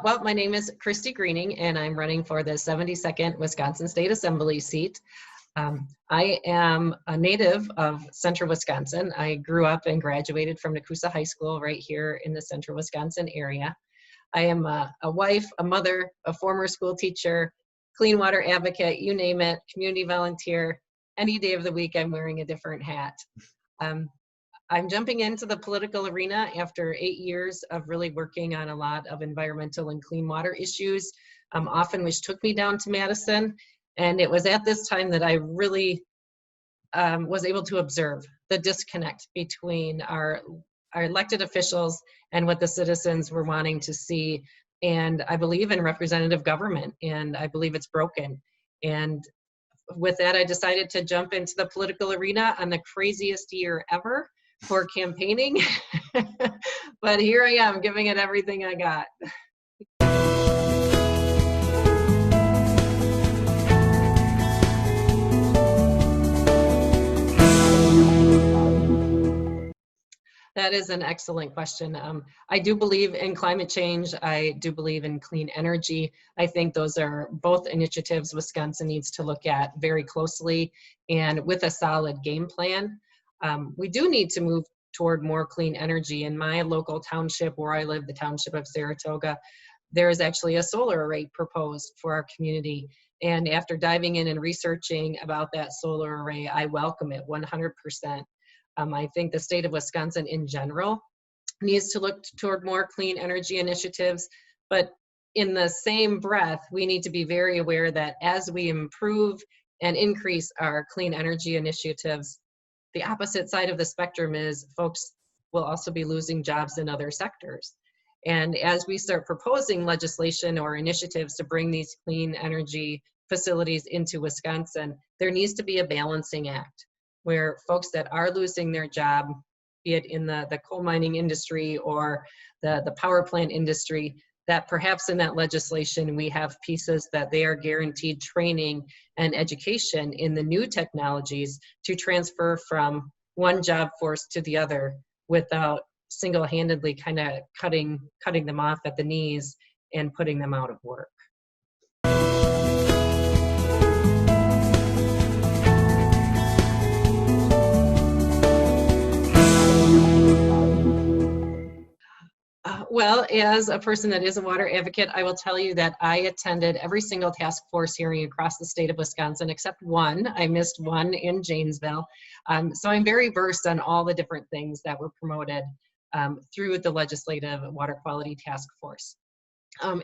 Well, my name is Criste and I'm running for the 72nd Wisconsin State Assembly seat. I am a native of central Wisconsin. I grew up and graduated from Nakusa High School right here in the central Wisconsin area. I am a wife, a mother, a former school teacher, clean water advocate, you name it, community volunteer. Any day of the week, I'm wearing a different hat. I'm jumping into the political arena after 8 years of really working on a lot of environmental and clean water issues, often which took me down to Madison. And it was at this time that I really was able to observe the disconnect between our elected officials and what the citizens were wanting to see. And I believe in representative government, and I believe it's broken. And with that, I decided to jump into the political arena on the craziest year ever for campaigning. But here I am, giving it everything I got. That is an excellent question. I do believe in climate change. I do believe in clean energy. I think those are both initiatives Wisconsin needs to look at very closely and with a solid game plan. We do need to move toward more clean energy. In my local township where I live, the township of Saratoga, there is actually a solar array proposed for our community. And after diving in and researching about that solar array, I welcome it 100%. I think the state of Wisconsin in general needs to look toward more clean energy initiatives, but in the same breath, we need to be very aware that as we improve and increase our clean energy initiatives, the opposite side of the spectrum is folks will also be losing jobs in other sectors. And as we start proposing legislation or initiatives to bring these clean energy facilities into Wisconsin, there needs to be a balancing act where folks that are losing their job, be it in the coal mining industry or the power plant industry, that perhaps in that legislation we have pieces that they are guaranteed training and education in the new technologies to transfer from one job force to the other without single-handedly kind of cutting them off at the knees and putting them out of work. Well, as a person that is a water advocate, I will tell you that I attended every single task force hearing across the state of Wisconsin except one. I missed one in Janesville. So I'm very versed on all the different things that were promoted through the legislative water quality task force.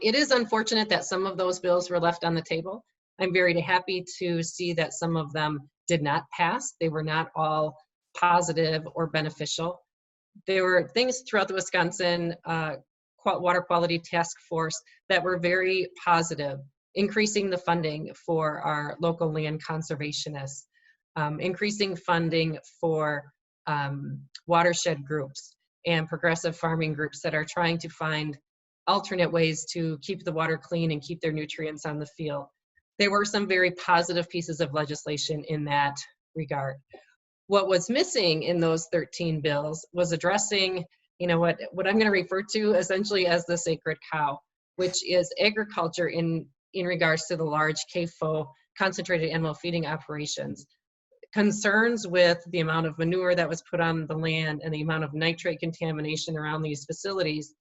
It is unfortunate that some of those bills were left on the table. I'm very happy to see that some of them did not pass. They were not all positive or beneficial. There were things throughout the Wisconsin Water Quality Task Force that were very positive, increasing the funding for our local land conservationists, increasing funding for watershed groups and progressive farming groups that are trying to find alternate ways to keep the water clean and keep their nutrients on the field. There were some very positive pieces of legislation in that regard. What was missing in those 13 bills was addressing, what I'm going to refer to essentially as the sacred cow, which is agriculture in regards to the large CAFO, concentrated animal feeding operations. Concerns with the amount of manure that was put on the land and the amount of nitrate contamination around these facilities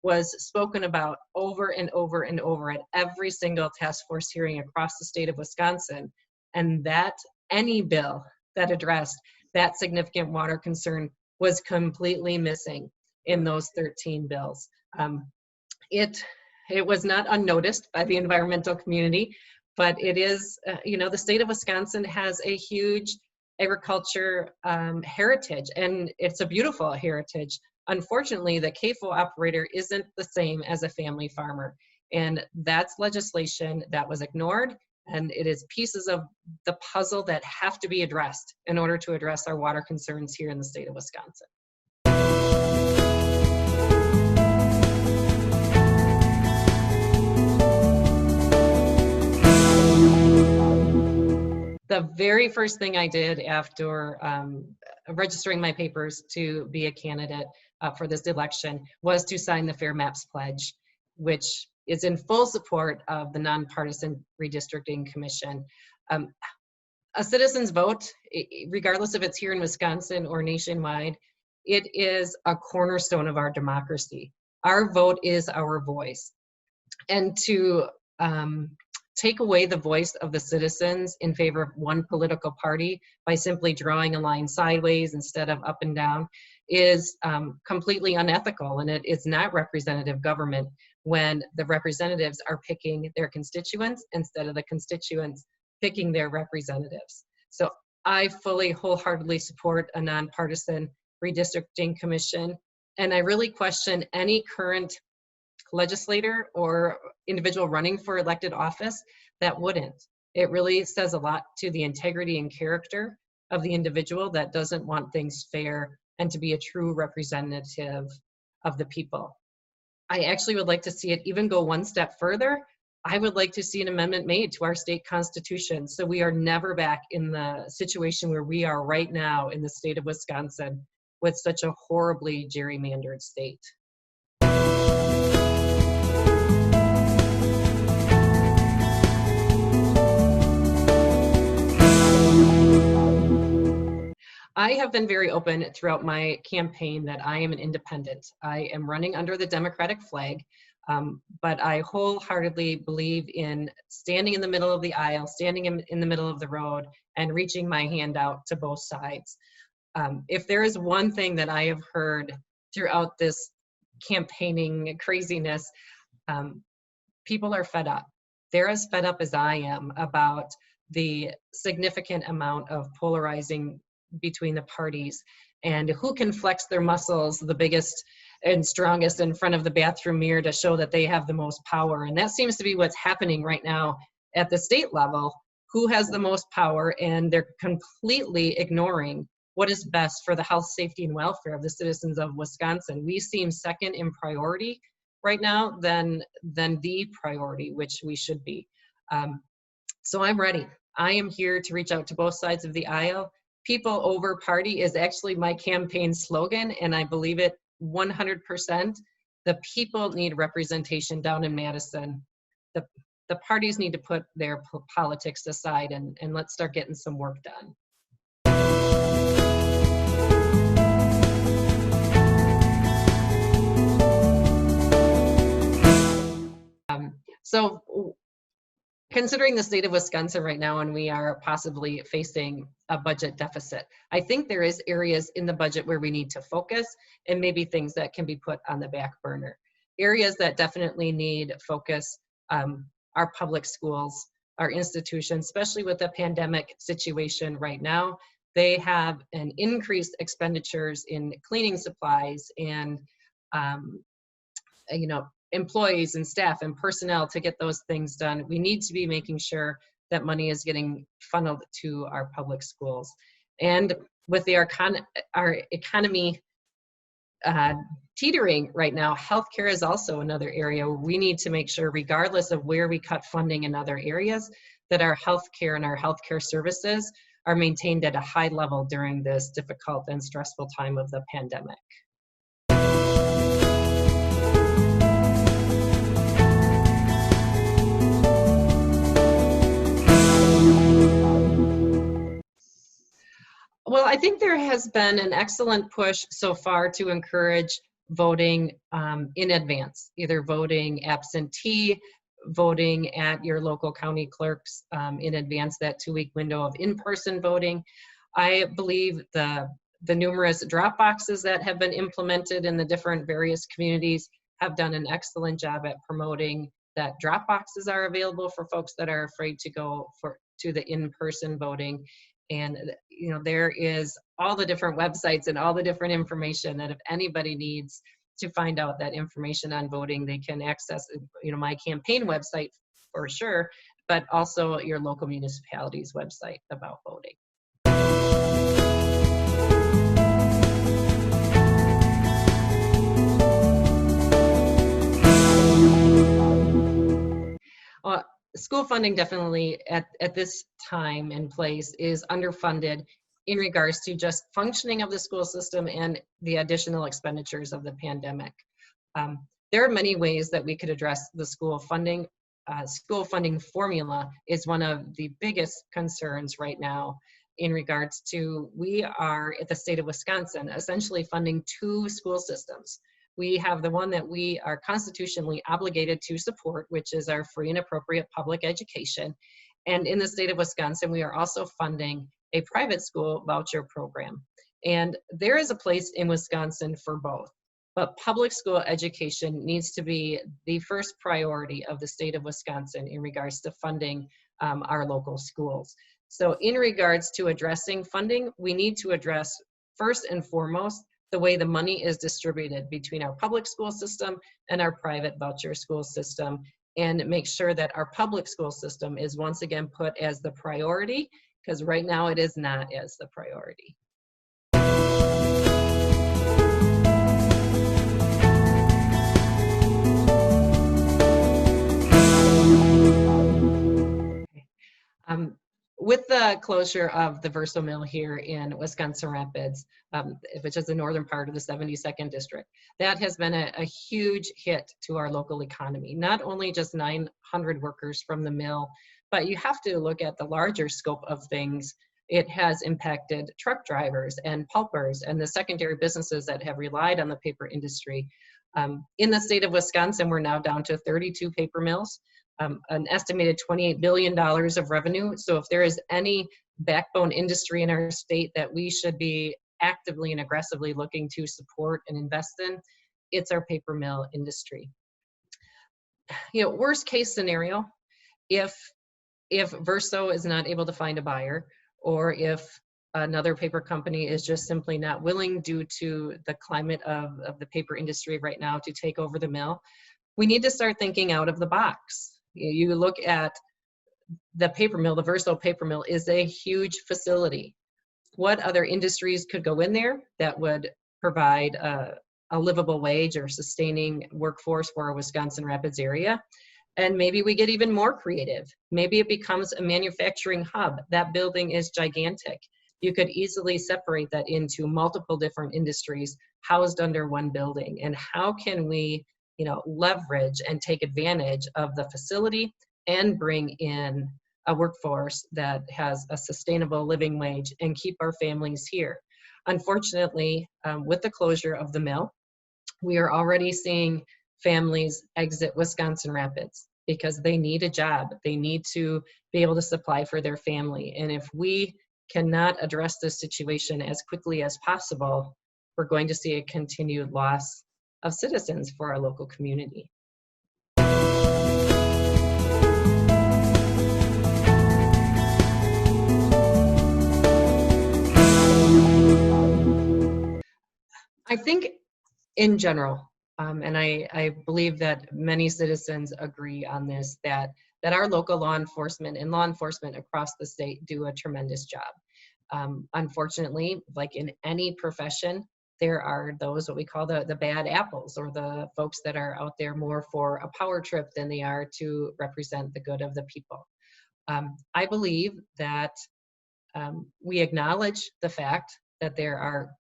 was spoken about over and over and over at every single task force hearing across the state of Wisconsin. And that any bill that addressed that significant water concern was completely missing in those 13 bills. It was not unnoticed by the environmental community, but it is, the state of Wisconsin has a huge agriculture heritage, and it's a beautiful heritage. Unfortunately, the CAFO operator isn't the same as a family farmer, and that's legislation that was ignored. And it is pieces of the puzzle that have to be addressed in order to address our water concerns here in the state of Wisconsin. The very first thing I did after registering my papers to be a candidate for this election was to sign the Fair Maps Pledge, which is in full support of the Nonpartisan Redistricting Commission. A citizen's vote, regardless if it's here in Wisconsin or nationwide, it is a cornerstone of our democracy. Our vote is our voice. And to take away the voice of the citizens in favor of one political party by simply drawing a line sideways instead of up and down is completely unethical, and it is not representative government when the representatives are picking their constituents instead of the constituents picking their representatives. So I fully, wholeheartedly support a nonpartisan redistricting commission, and I really question any current legislator or individual running for elected office that wouldn't. It really says a lot to the integrity and character of the individual that doesn't want things fair and to be a true representative of the people. I actually would like to see it even go one step further. I would like to see an amendment made to our state constitution so we are never back in the situation where we are right now in the state of Wisconsin with such a horribly gerrymandered state. I have been very open throughout my campaign that I am an independent. I am running under the Democratic flag, but I wholeheartedly believe in standing in the middle of the aisle, standing in the middle of the road, and reaching my hand out to both sides. If there is one thing that I have heard throughout this campaigning craziness, people are fed up. They're as fed up as I am about the significant amount of polarizing between the parties and who can flex their muscles the biggest and strongest in front of the bathroom mirror to show that they have the most power. And that seems to be what's happening right now at the state level. Who has the most power? And they're completely ignoring what is best for the health, safety, and welfare of the citizens of Wisconsin. We seem second in priority right now than the priority, which we should be. So I'm ready. I am here to reach out to both sides of the aisle. People over party is actually my campaign slogan, and I believe it 100%. The people need representation down in Madison. The parties need to put their politics aside and let's start getting some work done. So considering the state of Wisconsin right now, and we are possibly facing a budget deficit, I think there is areas in the budget where we need to focus and maybe things that can be put on the back burner. Areas that definitely need focus are public schools, our institutions, especially with the pandemic situation right now. They have an increased expenditures in cleaning supplies and employees and staff and personnel to get those things done. We need to be making sure that money is getting funneled to our public schools. And with our economy teetering right now, healthcare is also another area where we need to make sure, regardless of where we cut funding in other areas, that our healthcare and our healthcare services are maintained at a high level during this difficult and stressful time of the pandemic. Well, I think there has been an excellent push so far to encourage voting in advance, either voting absentee, voting at your local county clerks in advance, that 2-week window of in-person voting. I believe the numerous drop boxes that have been implemented in the different various communities have done an excellent job at promoting that drop boxes are available for folks that are afraid to go to the in-person voting. And there is all the different websites and all the different information that if anybody needs to find out that information on voting, they can access my campaign website for sure, but also your local municipality's website about voting. School funding definitely at this time and place is underfunded in regards to just functioning of the school system and the additional expenditures of the pandemic. there are many ways that we could address the school funding. School funding formula is one of the biggest concerns right now in regards to, we are at the state of Wisconsin essentially funding two school systems. We have the one that we are constitutionally obligated to support, which is our free and appropriate public education. And in the state of Wisconsin, we are also funding a private school voucher program. And there is a place in Wisconsin for both. But public school education needs to be the first priority of the state of Wisconsin in regards to funding our local schools. So in regards to addressing funding, we need to address first and foremost the way the money is distributed between our public school system and our private voucher school system, and make sure that our public school system is once again put as the priority, because right now it is not as the priority. With the closure of the Verso Mill here in Wisconsin Rapids, which is the northern part of the 72nd district, that has been a huge hit to our local economy. Not only just 900 workers from the mill, but you have to look at the larger scope of things. It has impacted truck drivers and pulpers and the secondary businesses that have relied on the paper industry. In the state of Wisconsin, we're now down to 32 paper mills. An estimated $28 billion of revenue. So if there is any backbone industry in our state that we should be actively and aggressively looking to support and invest in, it's our paper mill industry. You know, worst case scenario, if Verso is not able to find a buyer, or if another paper company is just simply not willing due to the climate of the paper industry right now to take over the mill, we need to start thinking out of the box. You look at the paper mill, the Verso paper mill is a huge facility. What other industries could go in there that would provide a livable wage or sustaining workforce for our Wisconsin Rapids area? And maybe we get even more creative. Maybe it becomes a manufacturing hub. That building is gigantic. You could easily separate that into multiple different industries housed under one building. And how can we, you know, leverage and take advantage of the facility and bring in a workforce that has a sustainable living wage and keep our families here? Unfortunately, with the closure of the mill, we are already seeing families exit Wisconsin Rapids because they need a job. They need to be able to supply for their family. And if we cannot address this situation as quickly as possible, we're going to see a continued loss of citizens for our local community. I think in general, and I believe that many citizens agree on this, that our local law enforcement and law enforcement across the state do a tremendous job. Unfortunately, like in any profession, there are those what we call the bad apples, or the folks that are out there more for a power trip than they are to represent the good of the people. I believe that we acknowledge the fact that there are,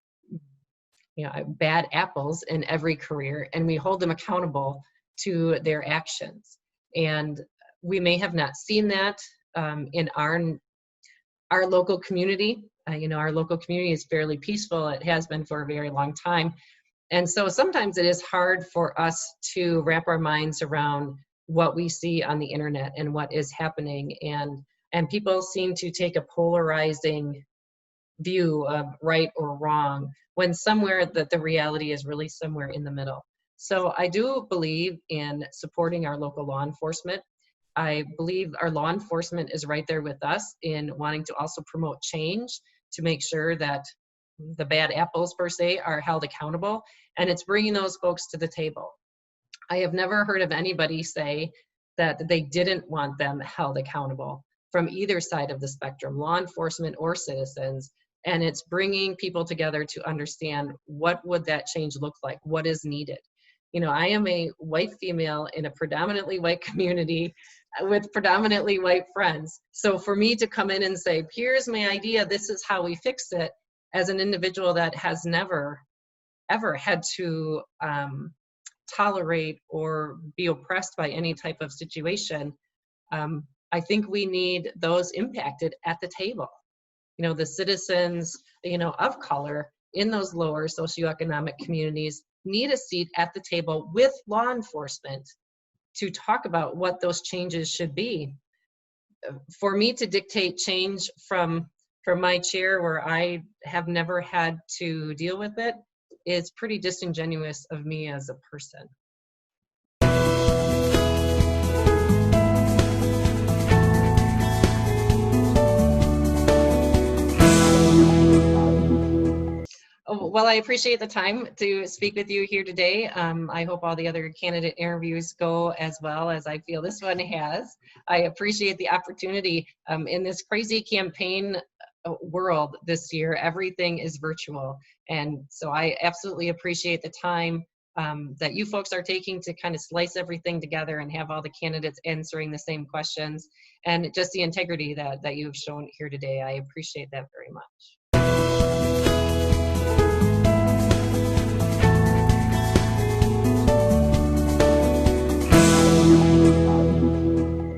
you know, bad apples in every career, and we hold them accountable to their actions. And we may have not seen that in our local community. You know, our local community is fairly peaceful. It has been for a very long time. And so sometimes it is hard for us to wrap our minds around what we see on the internet and what is happening. And people seem to take a polarizing view of right or wrong, when somewhere that the reality is really somewhere in the middle. So I do believe in supporting our local law enforcement. I believe our law enforcement is right there with us in wanting to also promote change, to make sure that the bad apples per se are held accountable, and it's bringing those folks to the table. I have never heard of anybody say that they didn't want them held accountable from either side of the spectrum, law enforcement or citizens. And it's bringing people together to understand what would that change look like, what is needed. You know, I am a white female in a predominantly white community with predominantly white friends. So for me to come in and say, here's my idea, this is how we fix it, as an individual that has never, ever had to tolerate or be oppressed by any type of situation, I think we need those impacted at the table. The citizens, of color in those lower socioeconomic communities need a seat at the table with law enforcement to talk about what those changes should be. For me to dictate change from my chair, where I have never had to deal with it, is pretty disingenuous of me as a person. Well, I appreciate the time to speak with you here today. I hope all the other candidate interviews go as well as I feel this one has. I appreciate the opportunity in this crazy campaign world this year. Everything is virtual. And so I absolutely appreciate the time that you folks are taking to kind of slice everything together and have all the candidates answering the same questions, and just the integrity that you've shown here today. I appreciate that very much.